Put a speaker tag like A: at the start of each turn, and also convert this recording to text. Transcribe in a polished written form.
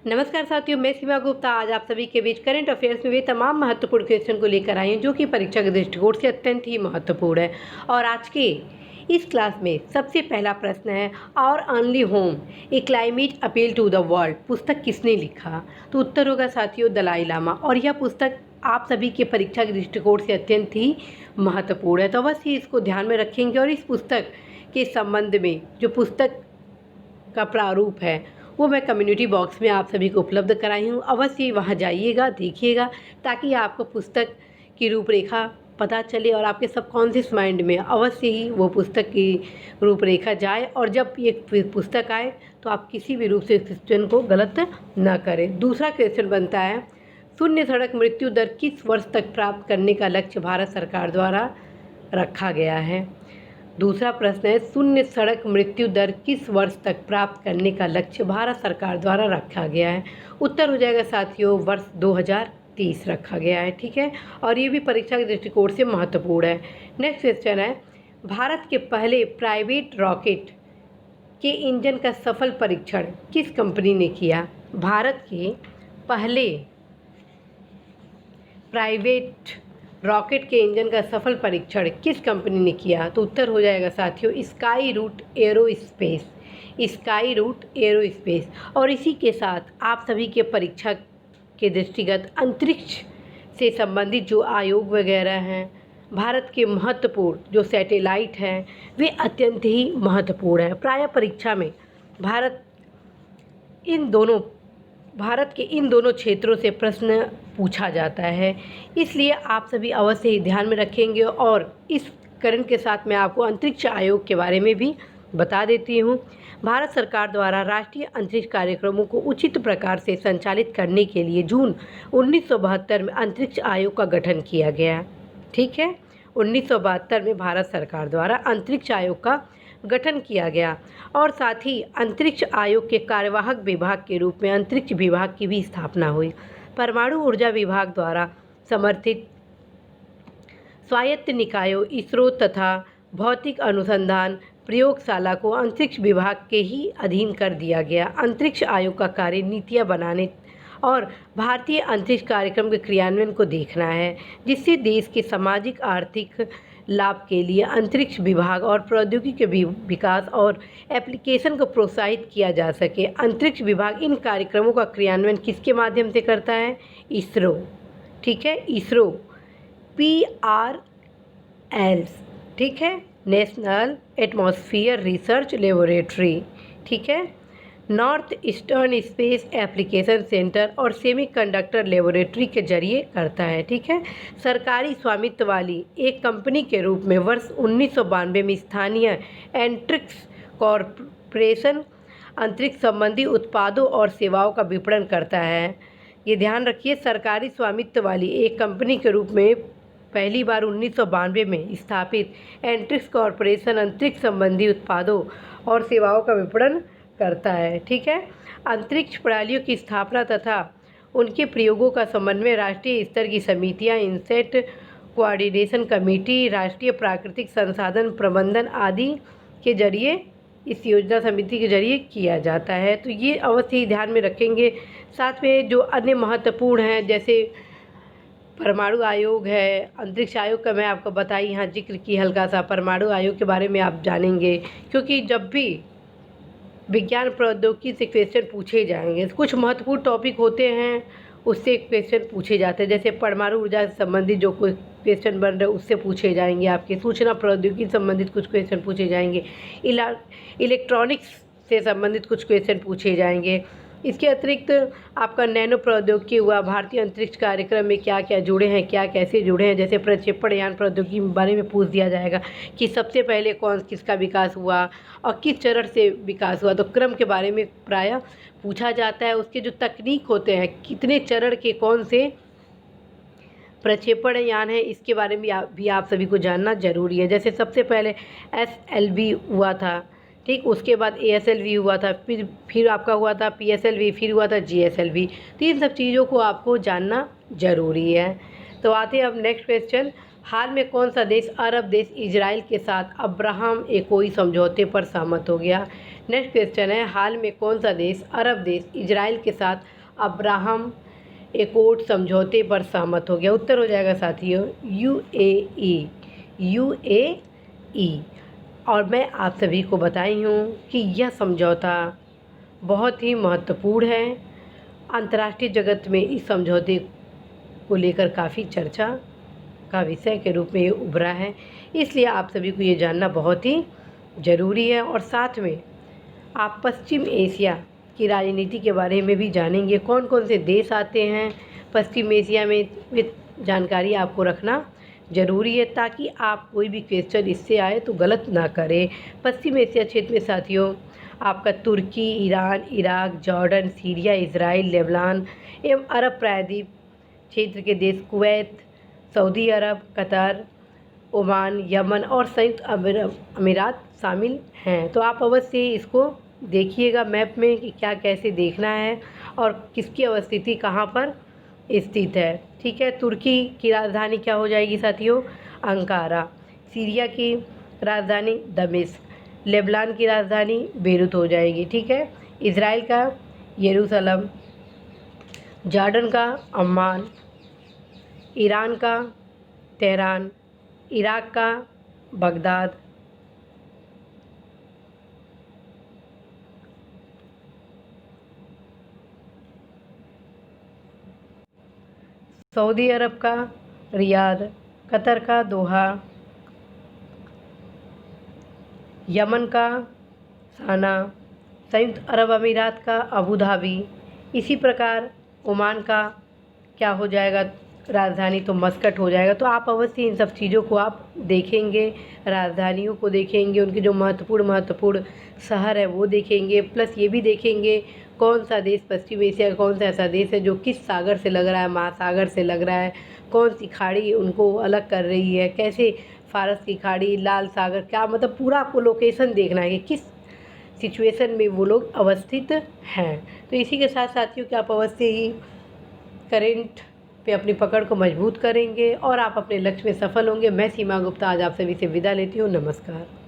A: नमस्कार साथियों, मैं सीमा गुप्ता आज आप सभी के बीच करंट अफेयर्स में वे तमाम महत्वपूर्ण क्वेश्चन को लेकर आई हूँ जो कि परीक्षा के दृष्टिकोण से अत्यंत ही महत्वपूर्ण है। और आज के इस क्लास में सबसे पहला प्रश्न है, और only home a climate appeal to the world पुस्तक किसने लिखा? तो उत्तर होगा साथियों दलाई लामा। और यह पुस्तक आप सभी के परीक्षा के दृष्टिकोण से अत्यंत ही महत्वपूर्ण है, तो अवश्य ही इसको ध्यान में रखेंगे। और इस पुस्तक के संबंध में जो पुस्तक का प्रारूप है वो मैं कम्युनिटी बॉक्स में आप सभी को उपलब्ध कराई हूँ। अवश्य वहाँ जाइएगा, देखिएगा, ताकि आपको पुस्तक की रूपरेखा पता चले और आपके सबकॉन्शियस माइंड में अवश्य ही वो पुस्तक की रूपरेखा जाए। और जब ये पुस्तक आए तो आप किसी भी रूप से इस क्वेश्चन को गलत न करें। दूसरा क्वेश्चन बनता है, शून्य सड़क मृत्यु दर किस वर्ष तक प्राप्त करने का लक्ष्य भारत सरकार द्वारा रखा गया है? दूसरा प्रश्न है, शून्य सड़क मृत्यु दर किस वर्ष तक प्राप्त करने का लक्ष्य भारत सरकार द्वारा रखा गया है? उत्तर हो जाएगा साथियों वर्ष 2030 रखा गया है। ठीक है, और ये भी परीक्षा के दृष्टिकोण से महत्वपूर्ण है। नेक्स्ट क्वेश्चन है, भारत के पहले प्राइवेट रॉकेट के इंजन का सफल परीक्षण किस कंपनी ने किया? भारत के पहले प्राइवेट रॉकेट के इंजन का सफल परीक्षण किस कंपनी ने किया? तो उत्तर हो जाएगा साथियों स्काई रूट एरोस्पेस। स्काई रूट एरोस्पेस। और इसी के साथ आप सभी के परीक्षा के दृष्टिगत अंतरिक्ष से संबंधित जो आयोग वगैरह हैं, भारत के महत्वपूर्ण जो सैटेलाइट हैं, वे अत्यंत ही महत्वपूर्ण हैं। प्राय परीक्षा में भारत के इन दोनों क्षेत्रों से प्रश्न पूछा जाता है, इसलिए आप सभी अवश्य ही ध्यान में रखेंगे। और इस करंट के साथ मैं आपको अंतरिक्ष आयोग के बारे में भी बता देती हूँ। भारत सरकार द्वारा राष्ट्रीय अंतरिक्ष कार्यक्रमों को उचित प्रकार से संचालित करने के लिए जून 1972 में अंतरिक्ष आयोग का गठन किया गया। ठीक है, 1972 में भारत सरकार द्वारा अंतरिक्ष आयोग का गठन किया गया। और साथ ही अंतरिक्ष आयोग के कार्यवाहक विभाग के रूप में अंतरिक्ष विभाग की भी स्थापना हुई। परमाणु ऊर्जा विभाग द्वारा समर्थित स्वायत्त निकायों इसरो तथा भौतिक अनुसंधान प्रयोगशाला को अंतरिक्ष विभाग के ही अधीन कर दिया गया। अंतरिक्ष आयोग का कार्य नीतियाँ बनाने और भारतीय अंतरिक्ष कार्यक्रम के क्रियान्वयन को देखना है, जिससे देश के सामाजिक आर्थिक लाभ के लिए अंतरिक्ष विभाग और प्रौद्योगिकी के विकास और एप्लीकेशन को प्रोत्साहित किया जा सके। अंतरिक्ष विभाग इन कार्यक्रमों का क्रियान्वयन किसके माध्यम से करता है? इसरो। ठीक है, इसरो PRL। ठीक है, नेशनल एटमॉस्फेयर रिसर्च लेबोरेटरी। ठीक है, north eastern space application centre और सेमीकंडक्टर लेबोरेटरी के जरिए करता है। ठीक है, सरकारी स्वामित्व वाली एक कंपनी के रूप में वर्ष 1992 में स्थानीय एंट्रिक्स कॉरपोरेशन अंतरिक्ष संबंधी उत्पादों और सेवाओं का विपणन करता है। ये ध्यान रखिए, सरकारी स्वामित्व वाली एक कंपनी के रूप में पहली बार 1992 में स्थापित एंट्रिक्स कॉरपोरेशन अंतरिक्ष संबंधी उत्पादों और सेवाओं का विपणन करता है। ठीक है, अंतरिक्ष प्रणालियों की स्थापना तथा उनके प्रयोगों का समन्वय राष्ट्रीय स्तर की समितियां, इनसेट कोऑर्डिनेशन कमेटी, राष्ट्रीय प्राकृतिक संसाधन प्रबंधन आदि के जरिए इस योजना समिति के जरिए किया जाता है। तो ये अवश्य ही ध्यान में रखेंगे। साथ में जो अन्य महत्वपूर्ण हैं, जैसे परमाणु आयोग है, अंतरिक्ष आयोग का मैं आपको बताई यहाँ जिक्र की हल्का सा। परमाणु आयोग के बारे में आप जानेंगे, क्योंकि जब भी विज्ञान प्रौद्योगिकी से क्वेश्चन पूछे जाएंगे, कुछ महत्वपूर्ण टॉपिक होते हैं उससे क्वेश्चन पूछे जाते हैं। जैसे परमाणु ऊर्जा से संबंधित जो कोई क्वेश्चन बन रहे उससे पूछे जाएंगे, आपके सूचना प्रौद्योगिकी संबंधित कुछ क्वेश्चन पूछे जाएंगे, इलेक्ट्रॉनिक्स से संबंधित कुछ क्वेश्चन पूछे जाएंगे। इसके अतिरिक्त आपका नैनो प्रौद्योगिकी हुआ, भारतीय अंतरिक्ष कार्यक्रम में क्या क्या जुड़े हैं, क्या कैसे जुड़े हैं। जैसे प्रक्षेपण यान प्रौद्योगिकी के बारे में पूछ दिया जाएगा कि सबसे पहले किसका विकास हुआ और किस चरण से विकास हुआ, तो क्रम के बारे में प्रायः पूछा जाता है। उसके जो तकनीक होते हैं, कितने चरण के कौन से प्रक्षेपण यान है, इसके बारे में भी आप सभी को जानना जरूरी है। जैसे सबसे पहले SLV हुआ था, ठीक, उसके बाद ASLV हुआ था, फिर आपका हुआ था PSLV, फिर हुआ था GSLV। तो इन सब चीज़ों को आपको जानना जरूरी है। तो आते हैं अब नेक्स्ट क्वेश्चन, हाल में कौन सा देश अरब देश इजराइल के साथ अब्राहम एकोई समझौते पर सहमत हो गया? नेक्स्ट क्वेश्चन है, हाल में कौन सा देश अरब देश इजराइल के साथ अब्राहम एकॉर्ड समझौते पर सहमत हो गया? उत्तर हो जाएगा साथियों यूएई। यूएई। और मैं आप सभी को बताई हूँ कि यह समझौता बहुत ही महत्वपूर्ण है। अंतर्राष्ट्रीय जगत में इस समझौते को लेकर काफ़ी चर्चा का विषय के रूप में ये उभरा है, इसलिए आप सभी को ये जानना बहुत ही ज़रूरी है। और साथ में आप पश्चिम एशिया की राजनीति के बारे में भी जानेंगे, कौन कौन से देश आते हैं पश्चिम एशिया में, ये जानकारी आपको रखना ज़रूरी है ताकि आप कोई भी क्वेश्चन इससे आए तो गलत ना करें। पश्चिम एशिया क्षेत्र में साथियों आपका तुर्की, Iran, Iraq, Jordan, Syria, Israel, Lebanon एवं अरब प्रायद्वीप क्षेत्र के देश Kuwait, Saudi Arab, Qatar, Oman, Yemen और संयुक्त अमीरात शामिल हैं। तो आप अवश्य इसको देखिएगा मैप में कि क्या कैसे देखना है और किसकी अवस्थिति कहाँ पर स्थित है। ठीक है, तुर्की की राजधानी क्या हो जाएगी साथियों? अंकारा। सीरिया की राजधानी दमिश्क। लेबनान की राजधानी बेरूत हो जाएगी। ठीक है, इजराइल का यरूशलेम, जॉर्डन का अम्मान, ईरान का तेहरान, इराक का बगदाद, सऊदी अरब का रियाद, कतर का दोहा, यमन का साना, संयुक्त अरब अमीरात का अबू धाबी। इसी प्रकार ओमान का क्या हो जाएगा राजधानी? तो मस्कट हो जाएगा। तो आप अवश्य इन सब चीज़ों को आप देखेंगे, राजधानियों को देखेंगे, उनके जो महत्वपूर्ण शहर है वो देखेंगे, प्लस ये भी देखेंगे कौन सा देश पश्चिम एशिया का कौन सा ऐसा देश है जो किस सागर से लग रहा है, महासागर से लग रहा है, कौन सी खाड़ी उनको अलग कर रही है, कैसे फारस की खाड़ी, लाल सागर, क्या मतलब पूरा आपको लोकेशन देखना है कि किस सिचुएशन में वो लोग अवस्थित हैं। तो इसी के साथ साथियों कि आप अवश्य ही करेंट पे अपनी पकड़ को मजबूत करेंगे और आप अपने लक्ष्य में सफल होंगे। मैं सीमा गुप्ता आज आप सभी से विदा लेती हूँ। नमस्कार।